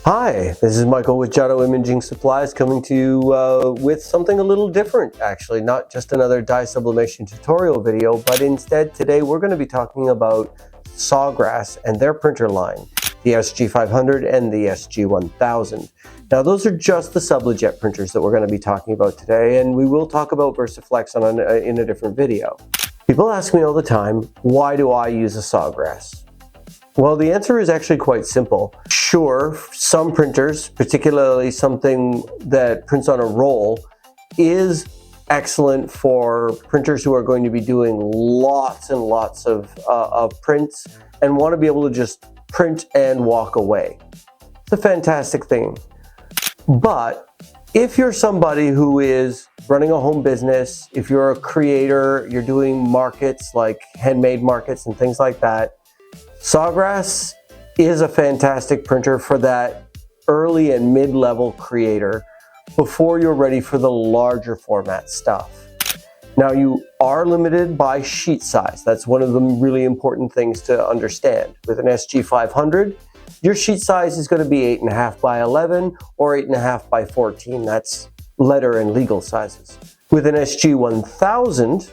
Hi, this is Michael with Giotto Imaging Supplies coming to you with something a little different actually, not just another dye sublimation tutorial video, but instead today we're going to be talking about Sawgrass and their printer line, the SG500 and the SG1000. Now those are just the SubleJet printers that we're going to be talking about today, and we will talk about VersaFlex in a different video. People ask me all the time, why do I use a Sawgrass? Well, the answer is actually quite simple. Sure, some printers, particularly something that prints on a roll, is excellent for printers who are going to be doing lots and lots of prints and want to be able to just print and walk away. It's a fantastic thing. But if you're somebody who is running a home business, if you're a creator, you're doing markets like handmade markets and things like that, Sawgrass is a fantastic printer for that early and mid-level creator before you're ready for the larger format stuff. Now you are limited by sheet size. That's one of the really important things to understand. With an SG500, your sheet size is going to be 8.5 by 11 or 8.5 by 14. That's letter and legal sizes. With an SG1000,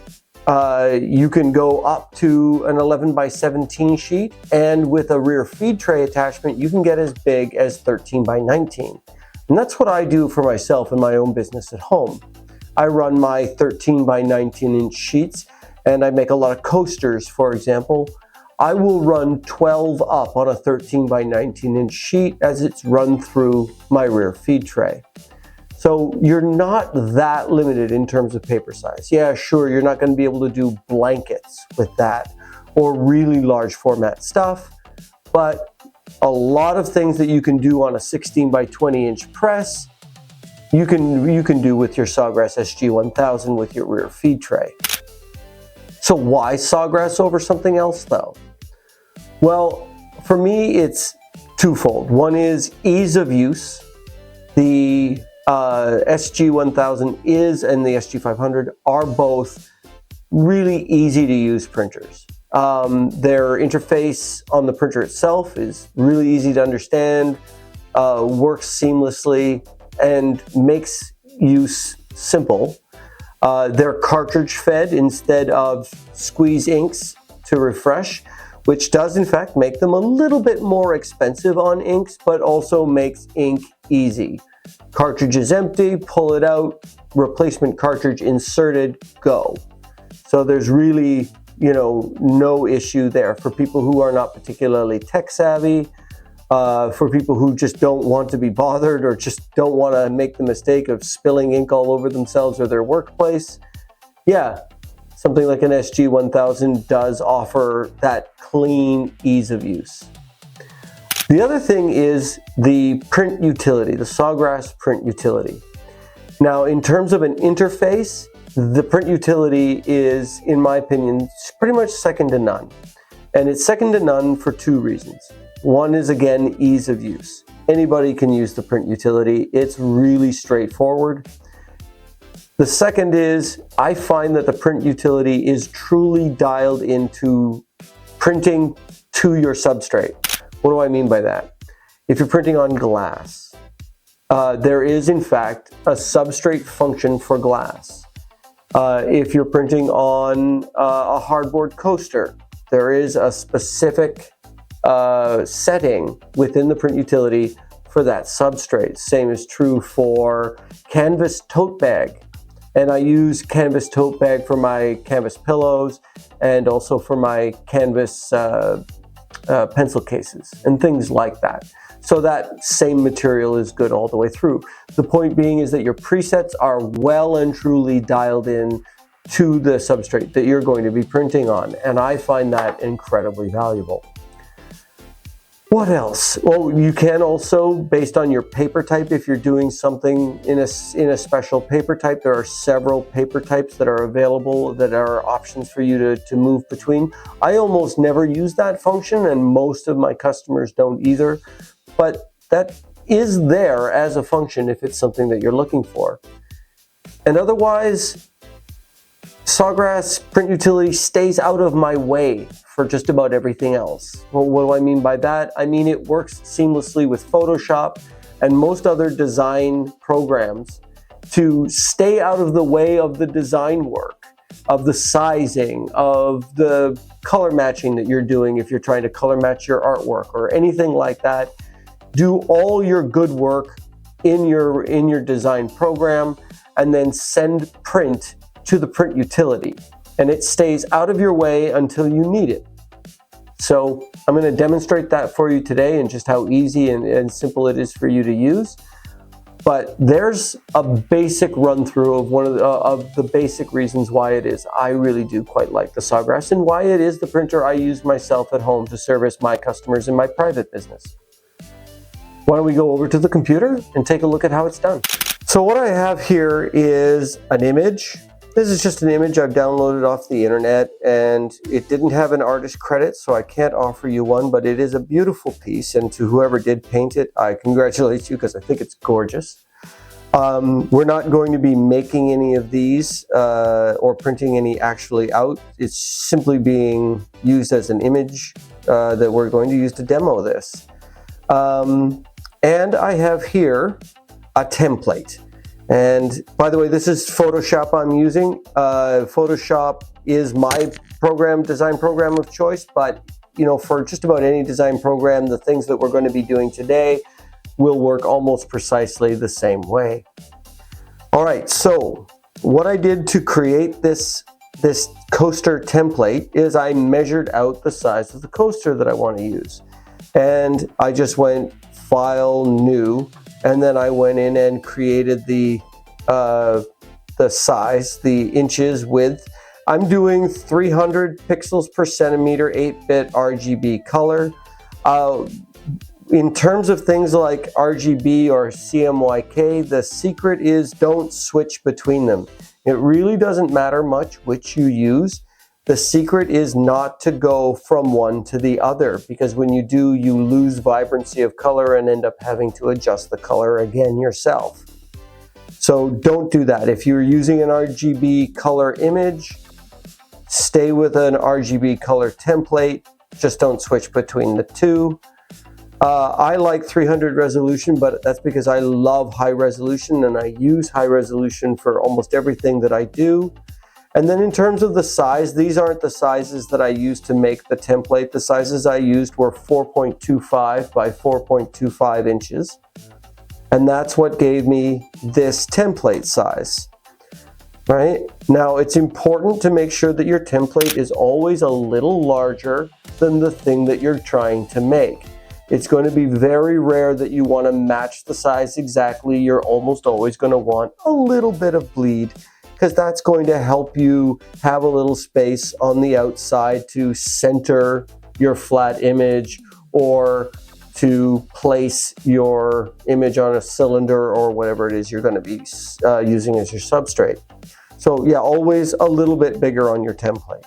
you can go up to an 11 by 17 sheet, and with a rear feed tray attachment you can get as big as 13 by 19. And that's what I do for myself in my own business at home. I run my 13 by 19 inch sheets, and I make a lot of coasters, for example. I will run 12 up on a 13 by 19 inch sheet as it's run through my rear feed tray. So you're not that limited in terms of paper size. Yeah, sure, you're not going to be able to do blankets with that or really large format stuff, but a lot of things that you can do on a 16 by 20 inch press, you can do with your Sawgrass SG1000 with your rear feed tray. So why Sawgrass over something else though? Well, for me it's twofold. One is ease of use. The SG1000 and the SG500 are both really easy to use printers. Their interface on the printer itself is really easy to understand, works seamlessly, and makes use simple. They're cartridge fed instead of squeeze inks to refresh, which does in fact make them a little bit more expensive on inks, but also makes ink easy. Cartridge is empty, pull it out, replacement cartridge inserted, go. So there's really, no issue there for people who are not particularly tech savvy, for people who just don't want to be bothered or just don't want to make the mistake of spilling ink all over themselves or their workplace. Yeah, something like an SG1000 does offer that clean ease of use. The other thing is the print utility, the Sawgrass Print Utility. Now, in terms of an interface, the print utility is, in my opinion, pretty much second to none. And it's second to none for two reasons. One is, again, ease of use. Anybody can use the print utility. It's really straightforward. The second is, I find that the print utility is truly dialed into printing to your substrate. What do I mean by that? If you're printing on glass, there is in fact a substrate function for glass. If you're printing on a hardboard coaster, there is a specific setting within the print utility for that substrate. Same is true for canvas tote bag. And I use canvas tote bag for my canvas pillows and also for my canvas pencil cases and things like that. So that same material is good all the way through. The point being is that your presets are well and truly dialed in to the substrate that you're going to be printing on, and I find that incredibly valuable. What else? Well, you can also, based on your paper type, if you're doing something in a special paper type, there are several paper types that are available that are options for you to move between. I almost never use that function, and most of my customers don't either, but that is there as a function if it's something that you're looking for. And otherwise, Sawgrass Print Utility stays out of my way for just about everything else. Well, what do I mean by that? I mean it works seamlessly with Photoshop and most other design programs to stay out of the way of the design work, of the sizing, of the color matching that you're doing if you're trying to color match your artwork or anything like that. Do all your good work in your design program and then send print to the print utility, and it stays out of your way until you need it. So I'm going to demonstrate that for you today and just how easy and simple it is for you to use. But there's a basic run through of one of the basic reasons why it is I really do quite like the Sawgrass and why it is the printer I use myself at home to service my customers in my private business. Why don't we go over to the computer and take a look at how it's done. So what I have here is an image. This is just an image I've downloaded off the internet, and it didn't have an artist credit, so I can't offer you one, but it is a beautiful piece, and to whoever did paint it, I congratulate you because I think it's gorgeous. We're not going to be making any of these or printing any actually out. It's simply being used as an image that we're going to use to demo this. And I have here a template. And by the way, this is Photoshop I'm using. Photoshop is my design program of choice, but you know, for just about any design program, the things that we're going to be doing today will work almost precisely the same way. All right, so what I did to create this coaster template is I measured out the size of the coaster that I want to use. And I just went File, New, and then I went in and created the size, the inches, width. I'm doing 300 pixels per centimeter, 8-bit RGB color. In terms of things like RGB or CMYK, the secret is don't switch between them. It really doesn't matter much which you use. The secret is not to go from one to the other, because when you do, you lose vibrancy of color and end up having to adjust the color again yourself. So don't do that. If you're using an RGB color image, stay with an RGB color template. Just don't switch between the two. I like 300 resolution, but that's because I love high resolution and I use high resolution for almost everything that I do. And then in terms of the size, these aren't the sizes that I used to make the template. The sizes I used were 4.25 by 4.25 inches. And that's what gave me this template size, right? Now it's important to make sure that your template is always a little larger than the thing that you're trying to make. It's going to be very rare that you want to match the size exactly. You're almost always going to want a little bit of bleed, because that's going to help you have a little space on the outside to center your flat image or to place your image on a cylinder or whatever it is you're going to be using as your substrate. So yeah, always a little bit bigger on your template.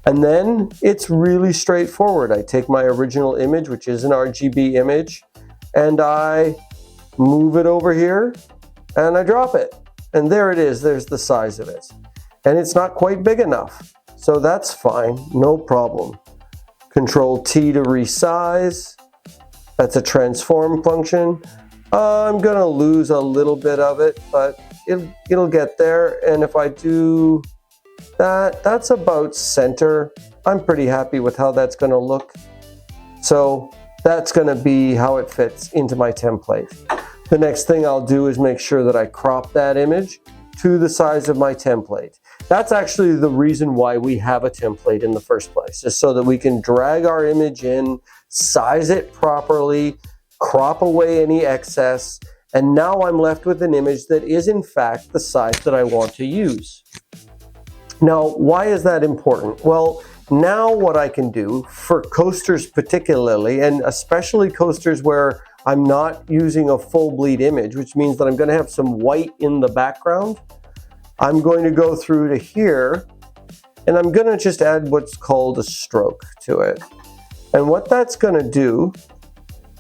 And then it's really straightforward. I take my original image, which is an RGB image, and I move it over here and I drop it. And there it is, there's the size of it. And it's not quite big enough, so that's fine, no problem. Control T to resize. That's a transform function. I'm gonna lose a little bit of it, but it'll get there. And if I do that, that's about center. I'm pretty happy with how that's gonna look. So that's gonna be how it fits into my template. The next thing I'll do is make sure that I crop that image to the size of my template. That's actually the reason why we have a template in the first place, is so that we can drag our image in, size it properly, crop away any excess, and now I'm left with an image that is in fact the size that I want to use. Now, why is that important? Well, now what I can do for coasters particularly, and especially coasters where I'm not using a full bleed image, which means that I'm going to have some white in the background, I'm going to go through to here and I'm going to just add what's called a stroke to it. And what that's going to do,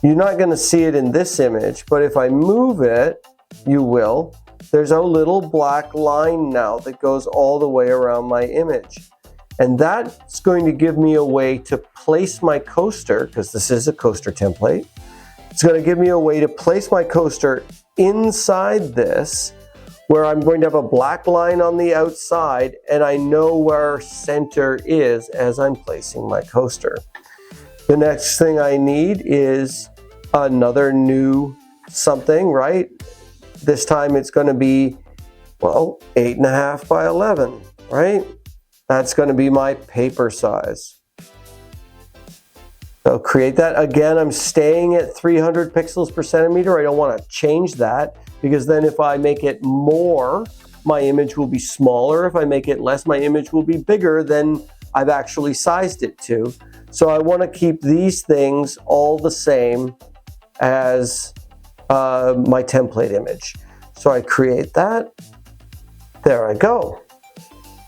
you're not going to see it in this image, but if I move it you will, there's a little black line now that goes all the way around my image. And that's going to give me a way to place my coaster, because this is a coaster template. It's going to give me a way to place my coaster inside this, where I'm going to have a black line on the outside, and I know where center is as I'm placing my coaster. The next thing I need is another new something, right? This time it's going to be, well, 8.5 by 11, right? That's going to be my paper size. So create that. Again, I'm staying at 300 pixels per centimeter. I don't want to change that, because then if I make it more, my image will be smaller. If I make it less, my image will be bigger than I've actually sized it to. So I want to keep these things all the same as my template image. So I create that. There I go.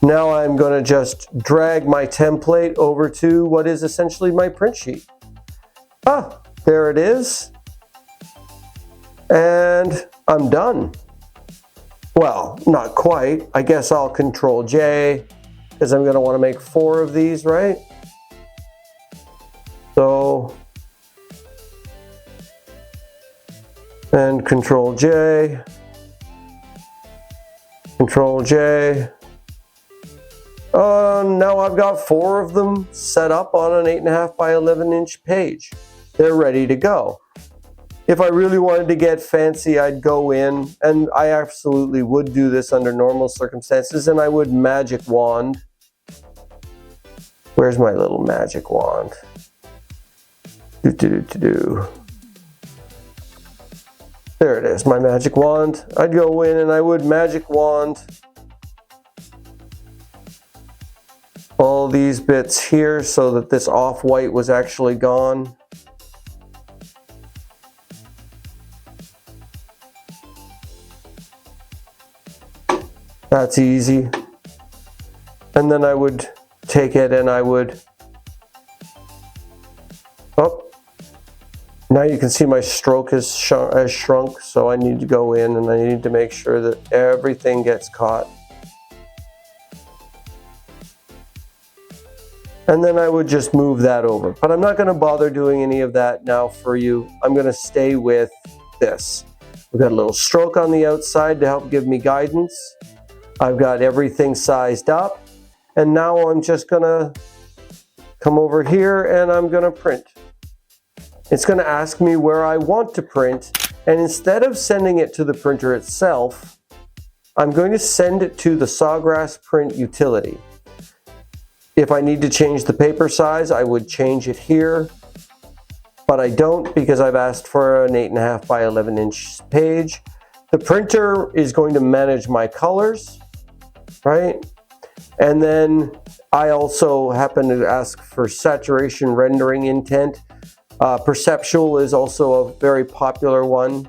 Now I'm going to just drag my template over to what is essentially my print sheet. Ah, there it is. And I'm done. Well, not quite. I guess I'll Control J, because I'm going to want to make 4 of these, right? So, and Control J, Control J. Now I've got 4 of them set up on an 8.5 by 11 inch page. They're ready to go. If I really wanted to get fancy, I'd go in, and I absolutely would do this under normal circumstances, and I would magic wand. Where's my little magic wand? There it is, my magic wand. I'd go in and I would magic wand all these bits here so that this off-white was actually gone. That's easy. And then I would take it and I would, oh, now you can see my stroke has shrunk, so I need to go in and I need to make sure that everything gets caught. And then I would just move that over. But I'm not going to bother doing any of that now for you. I'm going to stay with this. We've got a little stroke on the outside to help give me guidance. I've got everything sized up. And now I'm just going to come over here and I'm going to print. It's going to ask me where I want to print. And instead of sending it to the printer itself, I'm going to send it to the Sawgrass Print Utility. If I need to change the paper size, I would change it here, but I don't because I've asked for an 8.5 by 11 inch page. The printer is going to manage my colors, right? And then I also happen to ask for saturation rendering intent. Perceptual is also a very popular one.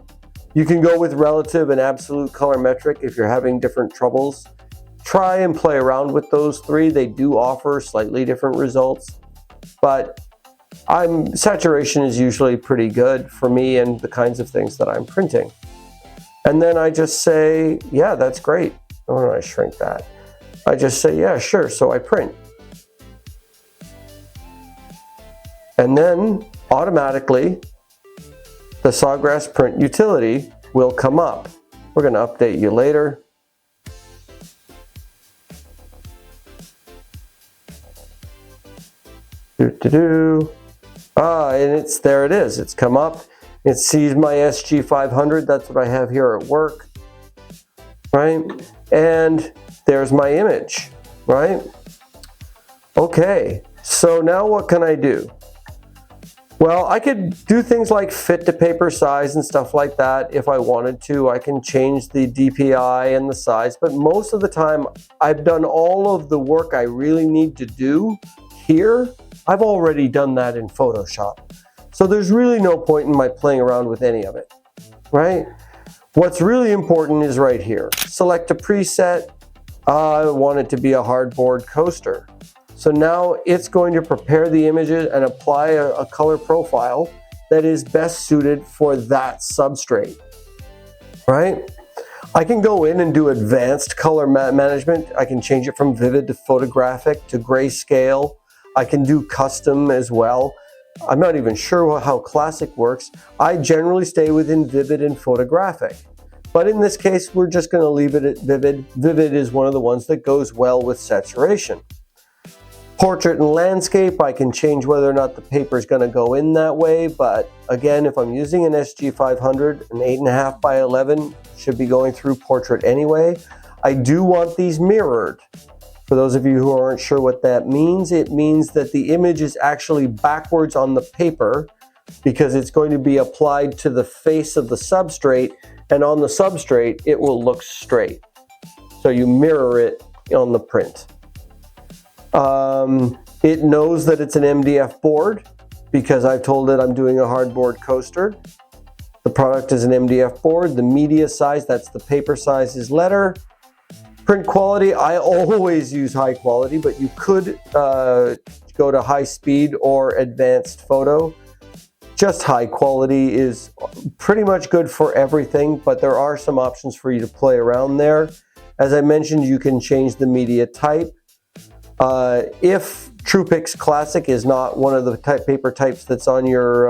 You can go with relative and absolute color metric if you're having different troubles. Try and play around with those 3. They do offer slightly different results, but saturation is usually pretty good for me and the kinds of things that I'm printing. And then I just say, yeah, that's great. Why don't I shrink that? I just say, yeah, sure, so I print. And then automatically, the Sawgrass Print Utility will come up. We're going to update you later. And there it is. It's come up. It sees my SG500. That's what I have here at work, right? And there's my image, right? Okay, so now what can I do? Well, I could do things like fit to paper size and stuff like that if I wanted to. I can change the DPI and the size, but most of the time I've done all of the work I really need to do here. I've already done that in Photoshop. So there's really no point in my playing around with any of it, right? What's really important is right here. Select a preset. I want it to be a hardboard coaster. So now it's going to prepare the images and apply a color profile that is best suited for that substrate. right? I can go in and do advanced color management. I can change it from vivid to photographic to grayscale. I can do custom as well. I'm not even sure how classic works. I generally stay within vivid and photographic. But in this case, we're just going to leave it at vivid. Vivid is one of the ones that goes well with saturation. Portrait and landscape, I can change whether or not the paper is going to go in that way, but again, if I'm using an SG500, an 8.5 by 11 should be going through portrait anyway. I do want these mirrored. For those of you who aren't sure what that means, it means that the image is actually backwards on the paper because it's going to be applied to the face of the substrate, and on the substrate it will look straight. So you mirror it on the print. It knows that it's an MDF board because I've told it I'm doing a hardboard coaster. The product is an MDF board. The media size, that's the paper size, is letter. Print quality, I always use high quality, but you could go to high speed or advanced photo. Just high quality is pretty much good for everything, but there are some options for you to play around there. As I mentioned, you can change the media type. If TruePix Classic is not one of the paper types that's on your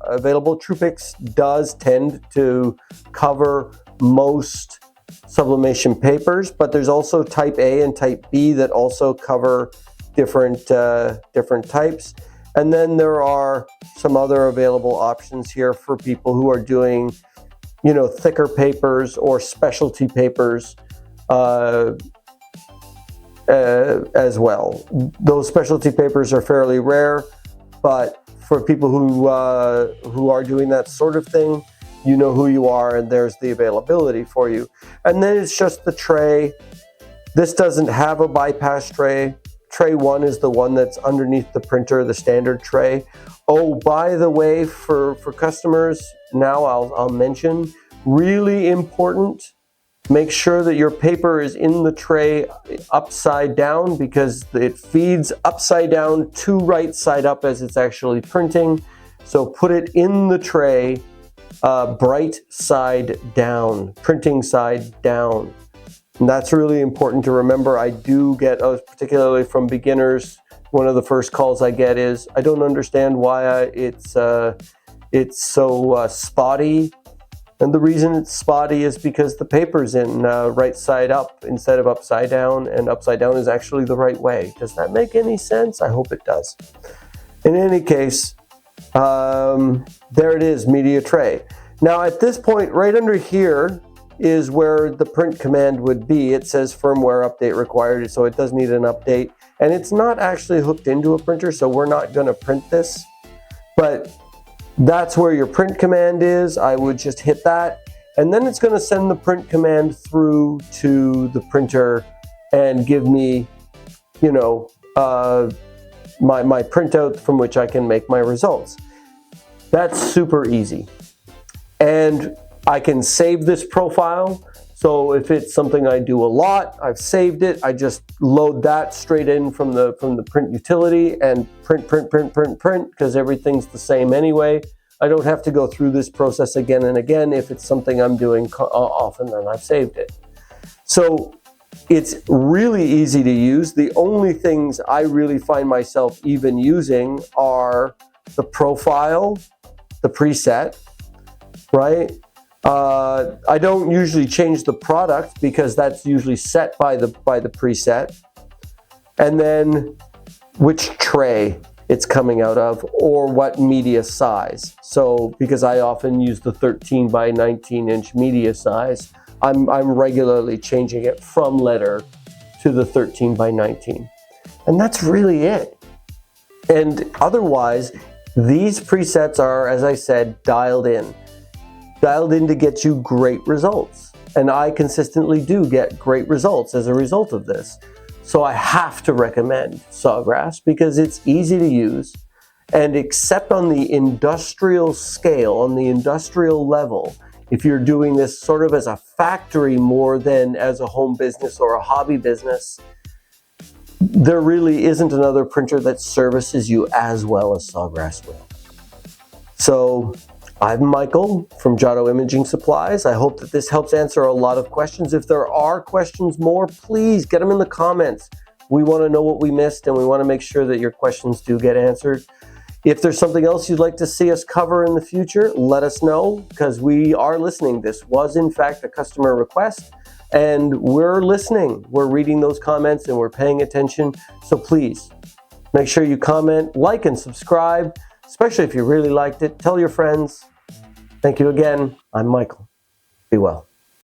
available, TruePix does tend to cover most sublimation papers, but there's also type A and type B that also cover different types. And then there are some other available options here for people who are doing, you know, thicker papers or specialty papers as well. Those specialty papers are fairly rare, but for people who are doing that sort of thing, you know who you are, and there's the availability for you. And then it's just the tray. This doesn't have a bypass tray. Tray 1 is the one that's underneath the printer, the standard tray. Oh, by the way, for customers, now I'll mention, really important, make sure that your paper is in the tray upside down because it feeds upside down to right side up as it's actually printing. So put it in the tray bright side down, printing side down. And that's really important to remember. I do get, particularly from beginners, one of the first calls I get is, I don't understand why it's so spotty. And the reason it's spotty is because the paper's in right side up instead of upside down, and upside down is actually the right way. Does that make any sense? I hope it does. In any case, there it is, media tray. Now at this point, right under here is where the print command would be. It says firmware update required, so it does need an update. And it's not actually hooked into a printer, so we're not gonna print this. But that's where your print command is. I would just hit that, and then it's gonna send the print command through to the printer and give me, you know, my printout from which I can make my results. That's super easy. And I can save this profile. So if it's something I do a lot, I've saved it. I just load that straight in from the print utility and print, because everything's the same anyway. I don't have to go through this process again and again if it's something I'm doing often, then I've saved it. So it's really easy to use. The only things I really find myself even using are the profile, the preset, right? I don't usually change the product because that's usually set by the preset. And then which tray it's coming out of or what media size. So because I often use the 13 by 19 inch media size, I'm regularly changing it from letter to the 13 by 19. And that's really it. And otherwise, these presets are, as I said, dialed in to get you great results. And I consistently do get great results as a result of this. So I have to recommend Sawgrass because it's easy to use, and except on the industrial scale, on the industrial level, if you're doing this sort of as a factory more than as a home business or a hobby business, there really isn't another printer that services you as well as Sawgrass will. So I'm Michael from Giotto Imaging Supplies. I hope that this helps answer a lot of questions. If there are questions more, please get them in the comments. We want to know what we missed, and we want to make sure that your questions do get answered. If there's something else you'd like to see us cover in the future, let us know, because we are listening. This was, in fact, a customer request, and we're listening. We're reading those comments, and we're paying attention. So please, make sure you comment, like, and subscribe, especially if you really liked it. Tell your friends. Thank you again. I'm Michael. Be well.